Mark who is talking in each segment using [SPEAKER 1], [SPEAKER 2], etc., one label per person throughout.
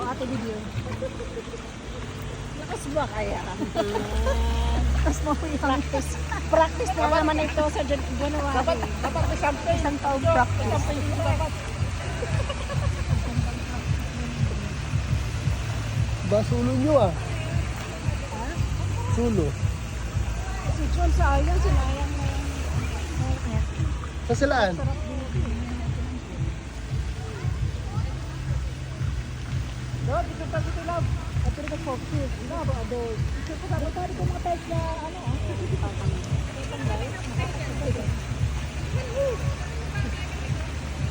[SPEAKER 1] ate video.
[SPEAKER 2] Lakas ba kaya?
[SPEAKER 1] Tapos mo yung practice.
[SPEAKER 2] Practice na naman ito sa January.
[SPEAKER 3] Dapat may sample.
[SPEAKER 1] Isang taong practice.
[SPEAKER 3] Sample yung dapat.
[SPEAKER 4] Ba, sulo nyo ah. Sulo.
[SPEAKER 2] Si John sayang, sinayang na yung
[SPEAKER 4] Sa silaan?
[SPEAKER 2] Lord, ito pa ito love. At ito ka focus. Love, adol. Ito ko dapat tayo kung mga type na ano ah.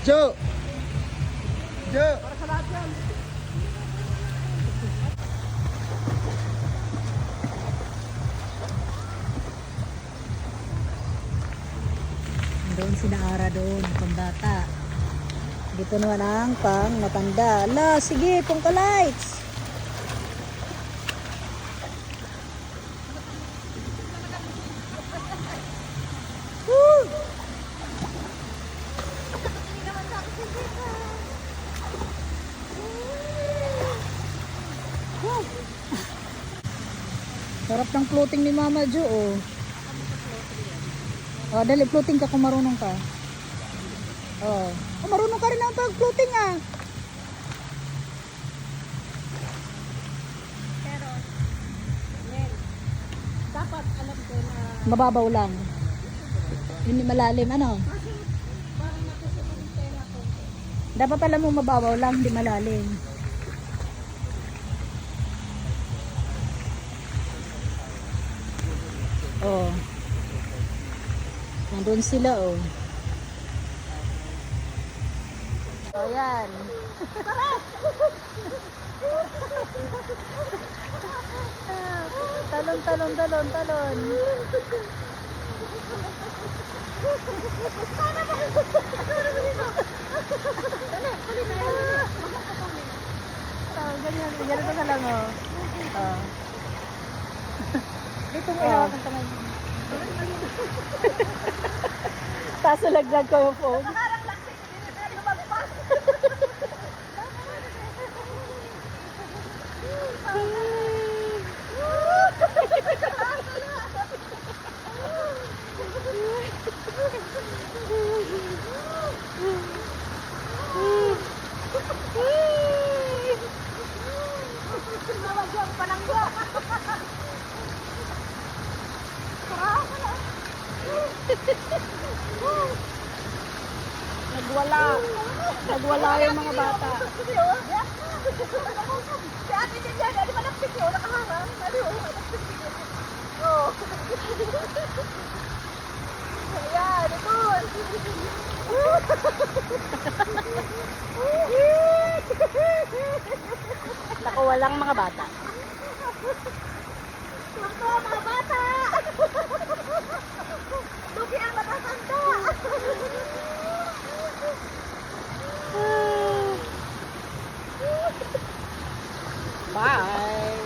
[SPEAKER 4] Jo! Jo!
[SPEAKER 2] Para sa lahat yan.
[SPEAKER 1] Doon sinaara doon, pambata. Dito naman ang pang matanda. Ala, sige, pangka lights. Woo! Woo! Sarap ng floating ni Mama Jo, oh. Oh, dali, floating ka kung marunong ka. Oh. Oh, marunong ka rin ang pag-floating ah.
[SPEAKER 2] Pero, Nel, dapat alam ko na
[SPEAKER 1] Mababaw lang. Hindi malalim, ano?
[SPEAKER 2] parang natusunod yung pera ko.
[SPEAKER 1] Dapat alam mo mababaw lang, hindi malalim. Oh. Nandun sila, oh. Oh, yan. Talon, talon, talon, talon. Oh, ganyan, ganito ka lang, oh. Oh.
[SPEAKER 2] Dito mo ilawakan kamay.
[SPEAKER 1] Taso lagdag ko yung phone.
[SPEAKER 2] Nagwala. Nagwala yung mga bata.
[SPEAKER 3] Si ate din yan, di ba napit yun? Nakaharang. Ano yun? Napit yun. Oo. Ayan, ito.
[SPEAKER 1] Naku, walang mga bata.
[SPEAKER 3] Ito, mga bata. Lugi ang matatanda.
[SPEAKER 2] Bye.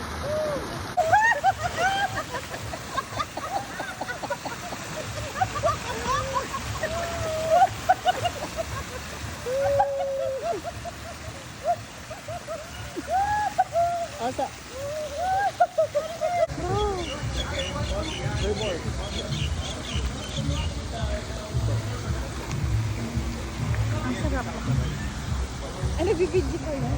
[SPEAKER 1] Asa? Ang sarap.
[SPEAKER 2] Ano, bibidyo ko yun?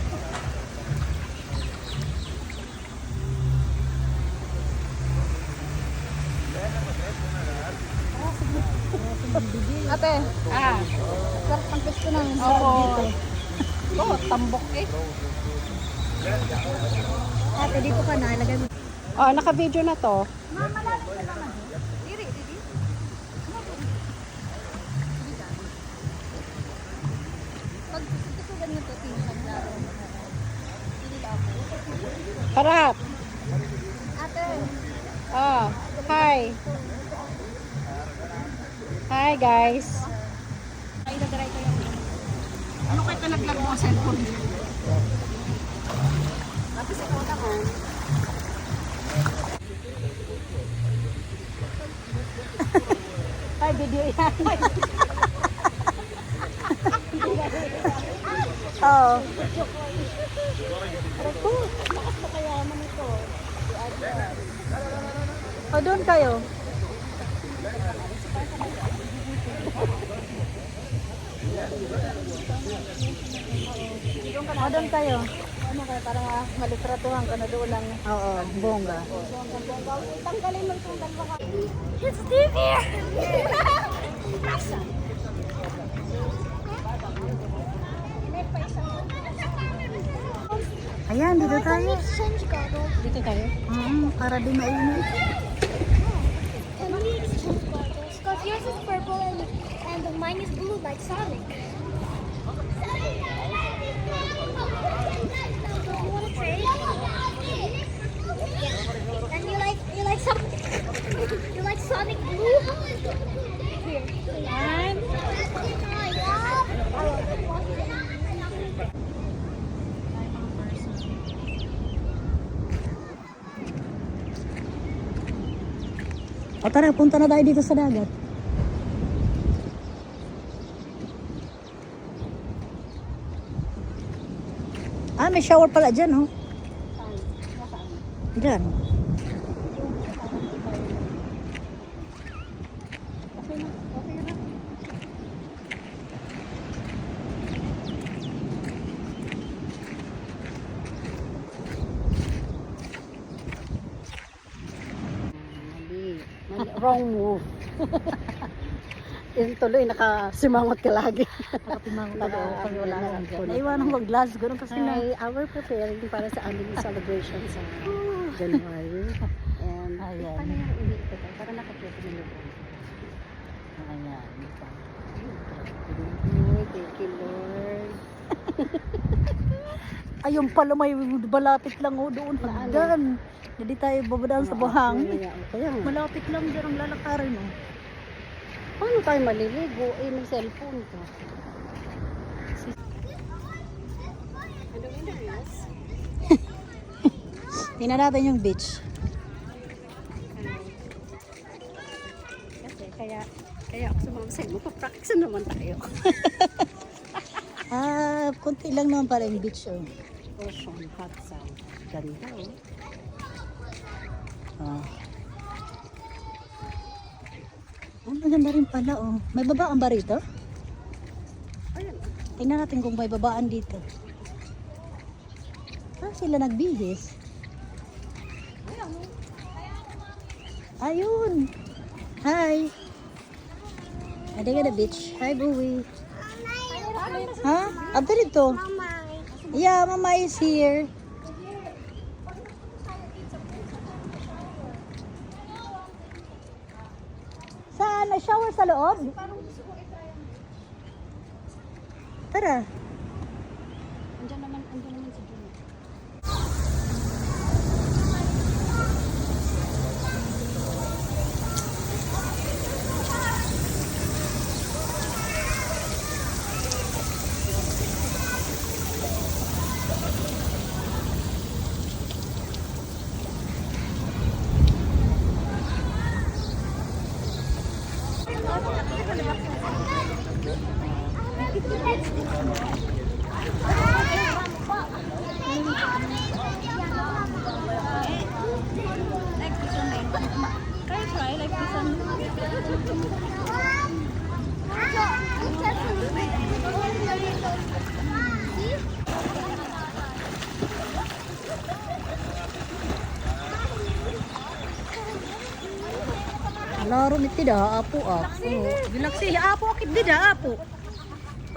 [SPEAKER 2] Ate, sarap ang gusto ng sarap dito. Oo, tambok eh.
[SPEAKER 1] Ate, dito ka na. Ilagay mo.
[SPEAKER 2] Oh, naka-video na to.
[SPEAKER 1] Pag gusto ganito, tingnan laro.
[SPEAKER 2] Harap.
[SPEAKER 1] Ate,
[SPEAKER 2] Oh, hi. Hi guys.
[SPEAKER 1] ay nagaray ko yung
[SPEAKER 2] Ano kayo naglag mo sa cellphone?
[SPEAKER 1] tapos ikaw naman. Ay, video yan. Oo. O, doon kayo. O, doon kayo.
[SPEAKER 3] Ano kaya para malitratuhan ka na doon lang.
[SPEAKER 1] Oo, bongga.
[SPEAKER 3] Tanggalin mo itong dalawa ka. It's Steve here!
[SPEAKER 1] Ayan, dito tayo.
[SPEAKER 3] Exchange goggles.
[SPEAKER 1] Dito tayo? Para di mainit.
[SPEAKER 3] Can we exchange goggles? Because yours is purple and mine is blue like Sonic. You want to trade? Yeah. And you like some you like Sonic blue? Here. And
[SPEAKER 1] O tara, punta na tayo dito sa dagat. Ah, may shower pala dyan, oh. Dyan.
[SPEAKER 2] Wrong move. Yung tuloy, nakasimangot ka lagi.
[SPEAKER 1] Nakatimangot
[SPEAKER 2] Naka-
[SPEAKER 1] ako pag wala
[SPEAKER 2] naka-
[SPEAKER 1] kang dyan. Naiwanan ko glass, gano'n kasi na.
[SPEAKER 2] Our preparing para sa aming celebration sa January. And
[SPEAKER 1] Ayan.
[SPEAKER 2] paano yung uwi ito? Para nakakita ng loob.
[SPEAKER 1] Ayan.
[SPEAKER 2] Thank you, Lord.
[SPEAKER 1] Ayun pala, may malapit lang, oh, doon. Hagdan. Hindi tayo babadaan sa buhangin.
[SPEAKER 2] Kaya nga.
[SPEAKER 1] Malapit lang dyan ang lalakarin, oh.
[SPEAKER 2] Paano tayo maliligo? Eh, may cellphone ka.
[SPEAKER 1] Tingnan natin yung beach.
[SPEAKER 2] Kasi kaya ako sumama sa'yo. Magpa-practice naman tayo.
[SPEAKER 1] Ah, konti lang naman pala yung beach, oh.
[SPEAKER 2] Ocean, hot sun. Ganda, oh.
[SPEAKER 1] Ah. Oh, maganda rin pala, oh. May babaan ba rito?
[SPEAKER 2] Ayan.
[SPEAKER 1] Tingnan natin kung may babaan dito. Ah, sila nagbihis. Ayun. Hi. Ada ka na beach. Hi, Bowie. Ha? Abda dito. Yeah, Mama is here. Saan? May shower sa loob? Tara.
[SPEAKER 2] Andiyan naman si Julie.
[SPEAKER 1] Laro mit tidak apo ako. Bilak sila apo akit tidak apo.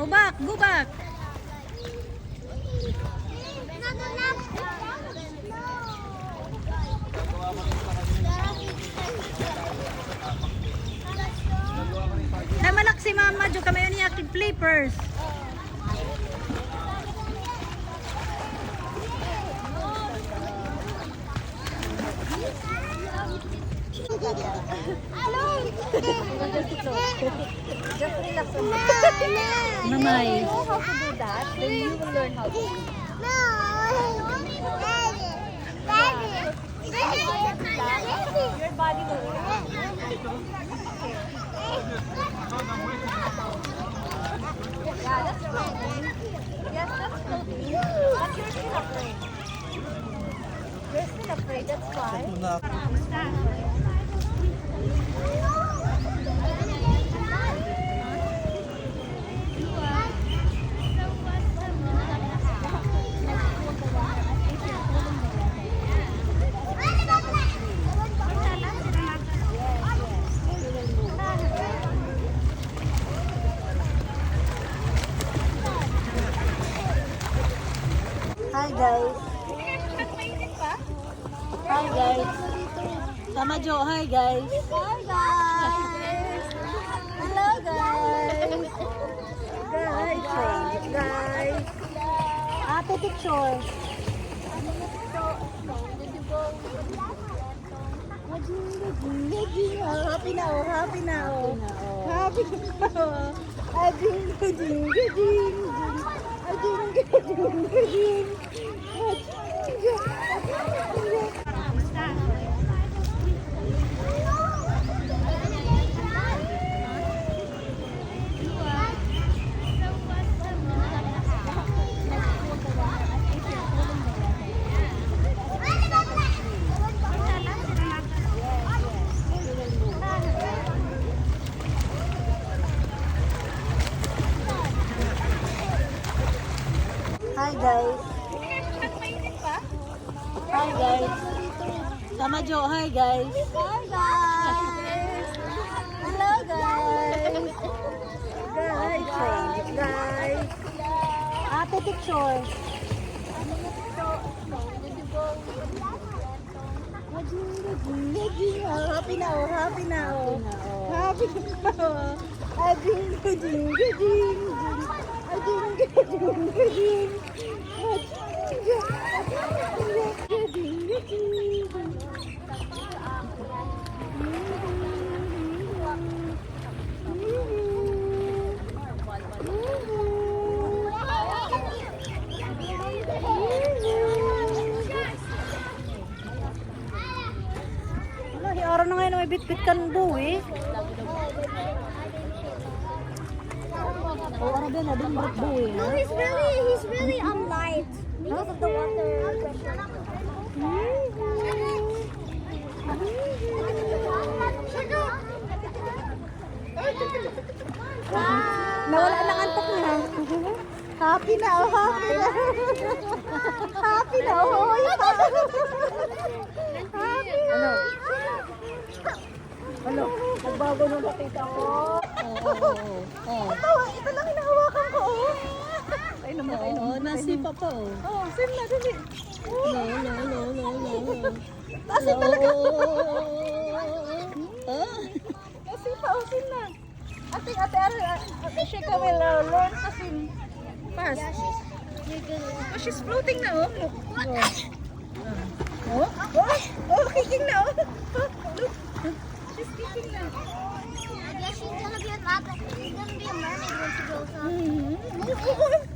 [SPEAKER 1] Go back, go back. Na malak si mama jo kami ni akit flippers.
[SPEAKER 3] Just relax.
[SPEAKER 1] Mamay.
[SPEAKER 3] You know how to do that, then you will learn how to. Your body will react. Yeah, that's floating. Yes, that's floating. But you're still up there. afraid, that's why.
[SPEAKER 1] Hi guys. Hi guys. Sama Jo, hi guys.
[SPEAKER 3] Hi guys!
[SPEAKER 1] Hello guys. Guys. Ate picture. Happy na oh, happy na oh. Happy na oh. Ading, ading, ading. Ading, ading, ading. Hi guys. Hi guys. Sama Jo, hi guys.
[SPEAKER 3] Hi guys!
[SPEAKER 1] Hello guys. Guys. Ate picture. Happy na oh, happy na oh. Happy na oh. Ading, ading, ading. Ading, ading, ading. Ading, ading, ading. Wala, araw na ngayon may bitbit kan buwi. Oh, ano ba na din buwi?
[SPEAKER 3] No, he's really light because of the water pressure.
[SPEAKER 1] Nawala ng antok niya. Happy na, oh, happy na. Happy na, oh. Happy na. Ano? Nagbago nung nakita ko. Oo. Ito lang hinahawakan ko, oh. Ay naman, ay naman. Nasipa pa, oh. Oh, sim na, dali. No. Asin talaga. Nasipa, oh, sim na. Ate, shake away, learn to sim. Pass. Oh, she's floating na, oh. Oh, kicking na, oh. Look. She's kicking na.
[SPEAKER 3] I guess she's gonna be a mermaid when she grows up.
[SPEAKER 1] Mm-hmm.